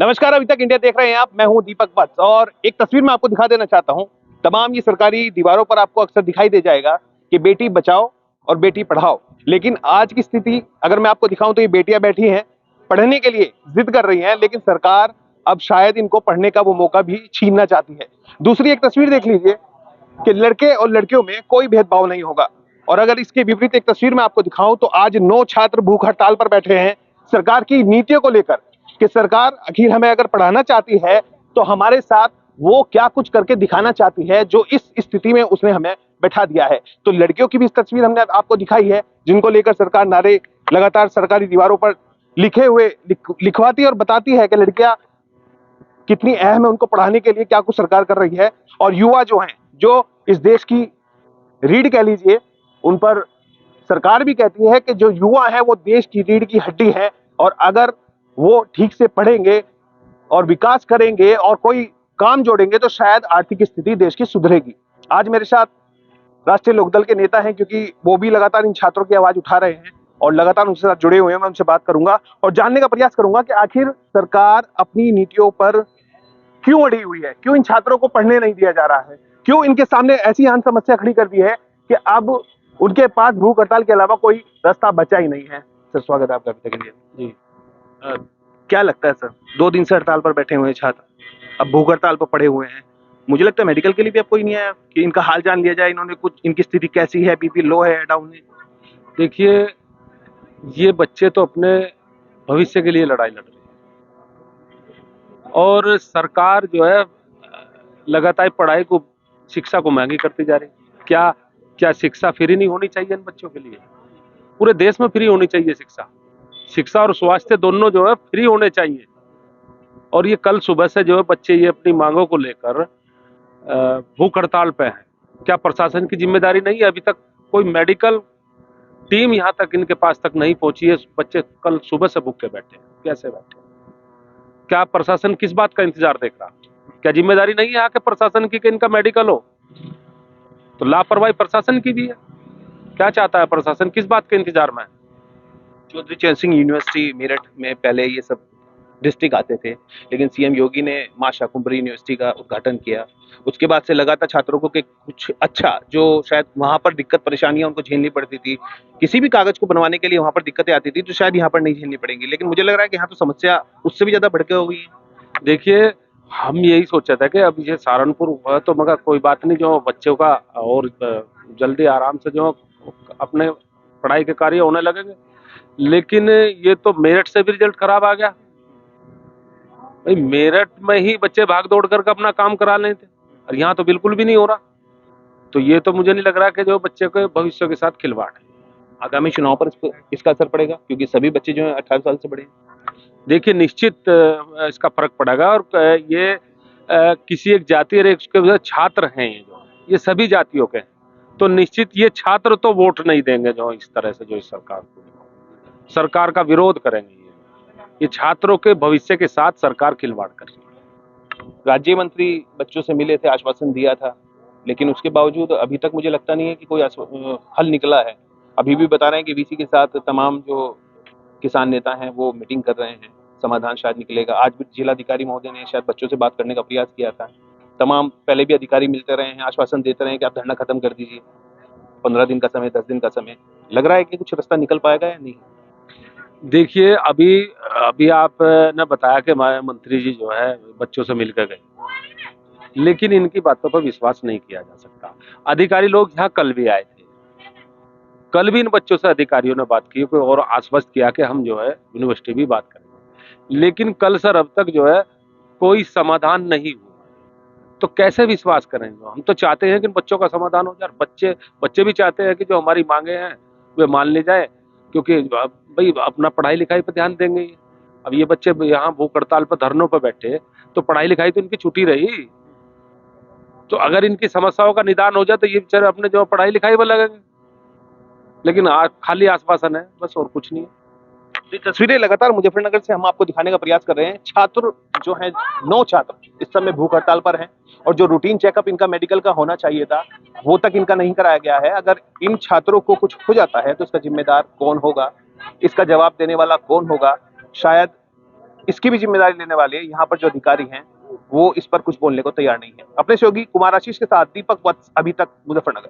नमस्कार, अभी तक इंडिया देख रहे हैं आप। मैं हूं दीपक वत्स और एक तस्वीर मैं आपको दिखा देना चाहता हूं। तमाम ये सरकारी दीवारों पर आपको अक्सर दिखाई दे जाएगा कि बेटी बचाओ और बेटी पढ़ाओ। लेकिन आज की स्थिति अगर मैं आपको दिखाऊं तो ये बेटियां बैठी हैं, पढ़ने के लिए जिद कर रही हैं, लेकिन सरकार अब शायद इनको पढ़ने का वो मौका भी छीनना चाहती है। दूसरी एक तस्वीर देख लीजिए कि लड़के और लड़कियों में कोई भेदभाव नहीं होगा। और अगर इसके विपरीत एक तस्वीर मैं आपको दिखाऊं तो आज 9 छात्र भूख हड़ताल पर बैठे हैं सरकार की नीतियों को लेकर कि सरकार आखिर हमें अगर पढ़ाना चाहती है तो हमारे साथ वो क्या कुछ करके दिखाना चाहती है जो इस स्थिति में उसने हमें बैठा दिया है। तो लड़कियों की भी इस तस्वीर हमने आपको दिखाई है जिनको लेकर सरकार नारे लगातार सरकारी दीवारों पर लिखे हुए लिखवाती है और बताती है कि लड़कियां कितनी अहम है, उनको पढ़ाने के लिए क्या कुछ सरकार कर रही है। और युवा जो हैं, जो इस देश की रीढ़ कह लीजिए, उन पर सरकार भी कहती है कि जो युवा है वो देश की रीढ़ की हड्डी है और अगर वो ठीक से पढ़ेंगे और विकास करेंगे और कोई काम जोड़ेंगे तो शायद आर्थिक स्थिति देश की सुधरेगी। आज मेरे साथ राष्ट्रीय लोकदल के नेता हैं, क्योंकि वो भी लगातार इन छात्रों की आवाज उठा रहे हैं और लगातार उनके साथ जुड़े हुए हैं। मैं उनसे बात करूंगा और जानने का प्रयास करूंगा कि आखिर सरकार अपनी नीतियों पर क्यों अड़ी हुई है, क्यों इन छात्रों को पढ़ने नहीं दिया जा रहा है, क्यों इनके सामने ऐसी अहम समस्या खड़ी कर दी है कि अब उनके पास भूख हड़ताल के अलावा कोई रास्ता बचा ही नहीं है। सर, स्वागत है आपका के लिए। जी। क्या लगता है सर, 2 दिन से हड़ताल पर बैठे हुए हैं छात्र, अब भूख हड़ताल पर पड़े हुए हैं। मुझे लगता है मेडिकल के लिए भी अब कोई नहीं आया कि इनका हाल जान लिया जाए, इन्होंने कुछ, इनकी स्थिति कैसी है, बीपी लो है डाउन है। देखिए, ये बच्चे तो अपने भविष्य के लिए लड़ाई लड़ रहे हैं और सरकार जो है लगातार पढ़ाई को, शिक्षा को महंगी करती जा रही है। क्या शिक्षा फ्री नहीं होनी चाहिए इन बच्चों के लिए? पूरे देश में फ्री होनी चाहिए शिक्षा और स्वास्थ्य दोनों जो है फ्री होने चाहिए। और ये कल सुबह से जो है बच्चे ये अपनी मांगों को लेकर भूख हड़ताल पे हैं। क्या प्रशासन की जिम्मेदारी नहीं है? अभी तक कोई मेडिकल टीम यहाँ तक इनके पास तक नहीं पहुंची है। बच्चे कल सुबह से भूखे बैठे हैं, कैसे बैठे? क्या प्रशासन किस बात का इंतजार देख रहा? क्या जिम्मेदारी नहीं है यहाँ के प्रशासन की कि इनका मेडिकल हो? तो लापरवाही प्रशासन की भी है। क्या चाहता है प्रशासन, किस बात के इंतजार में है? चौधरी चरण सिंह यूनिवर्सिटी मेरठ में पहले ये सब डिस्ट्रिक्ट आते थे, लेकिन सीएम योगी ने मां शाकुंभरी यूनिवर्सिटी का उद्घाटन किया। उसके बाद से लगातार छात्रों को कि कुछ अच्छा, जो शायद वहां पर दिक्कत परेशानियां उनको झेलनी पड़ती थी, किसी भी कागज को बनवाने के लिए वहां पर दिक्कतें आती थी, तो शायद यहाँ पर नहीं झेलनी पड़ेंगी। लेकिन मुझे लग रहा है कि यहाँ तो समस्या उससे भी ज्यादा भड़के हो गई है। देखिए, हम यही सोचा था कि अब ये सहारनपुर हुआ तो मगर कोई बात नहीं, जो बच्चों का और जल्दी आराम से जो अपने पढ़ाई के कार्य होने लगेंगे। लेकिन ये तो मेरठ से भी रिजल्ट खराब आ गया भाई। मेरठ में ही बच्चे भाग दौड़ करके अपना काम करा लेते और यहाँ तो बिल्कुल भी नहीं हो रहा। तो ये तो मुझे नहीं लग रहा कि जो बच्चे के भविष्य के साथ खिलवाड़ है। आगामी चुनाव पर इसका असर पड़ेगा, क्योंकि सभी बच्चे जो है 18 साल से बड़े हैं। देखिए, निश्चित इसका फर्क पड़ेगा। और ये किसी एक जाति और एक छात्र हैं, ये सभी जातियों के हैं, तो निश्चित ये छात्र तो वोट नहीं देंगे जो इस तरह से, जो इस सरकार का विरोध करेंगे। ये छात्रों के भविष्य के साथ सरकार खिलवाड़ कर रही है। राज्य मंत्री बच्चों से मिले थे, आश्वासन दिया था, लेकिन उसके बावजूद अभी तक मुझे लगता नहीं है कि कोई हल निकला है। अभी भी बता रहे हैं कि वीसी के साथ तमाम जो किसान नेता हैं वो मीटिंग कर रहे हैं, समाधान शायद निकलेगा। आज भी जिलाधिकारी महोदय ने शायद बच्चों से बात करने का प्रयास किया था। तमाम पहले भी अधिकारी मिलते रहे हैं, आश्वासन देते रहे हैं कि आप धरना खत्म कर दीजिए, 15 दिन का समय, 10 दिन का समय। लग रहा है कि कुछ रास्ता निकल पाएगा या नहीं? देखिए, अभी आपने बताया कि हमारे मंत्री जी जो है बच्चों से मिलकर गए, लेकिन इनकी बातों पर विश्वास नहीं किया जा सकता। अधिकारी लोग यहाँ कल भी आए थे, कल भी इन बच्चों से अधिकारियों ने बात की और आश्वस्त किया कि हम जो है यूनिवर्सिटी भी बात करेंगे। लेकिन कल सर अब तक जो है कोई समाधान नहीं हुआ, तो कैसे विश्वास करेंगे? हम तो चाहते हैं कि बच्चों का समाधान हो जाए। बच्चे भी चाहते हैं कि जो हमारी मांगे हैं वे मान ली जाए, क्योंकि भाई अपना पढ़ाई लिखाई पर ध्यान देंगे। अब ये बच्चे यहाँ भूख हड़ताल पर धरनों पर बैठे तो पढ़ाई लिखाई तो इनकी छुट्टी रही। तो अगर इनकी समस्याओं का निदान हो जाए तो ये बेचारे अपने जो पढ़ाई लिखाई पर लगेंगे। लेकिन खाली आश्वासन है, बस, और कुछ नहीं है। ये तस्वीरें लगातार मुजफ्फरनगर से हम आपको दिखाने का प्रयास कर रहे हैं। छात्र जो हैं, 9 छात्र इस समय भूख हड़ताल पर हैं और जो रूटीन चेकअप इनका मेडिकल का होना चाहिए था वो तक इनका नहीं कराया गया है। अगर इन छात्रों को कुछ हो जाता है तो इसका जिम्मेदार कौन होगा, इसका जवाब देने वाला कौन होगा? शायद इसकी भी जिम्मेदारी लेने वाले यहाँ पर जो अधिकारी हैं वो इस पर कुछ बोलने को तैयार नहीं है। अपने सहयोगी कुमार आशीष के साथ दीपक वत्स, अभी तक, मुजफ्फरनगर।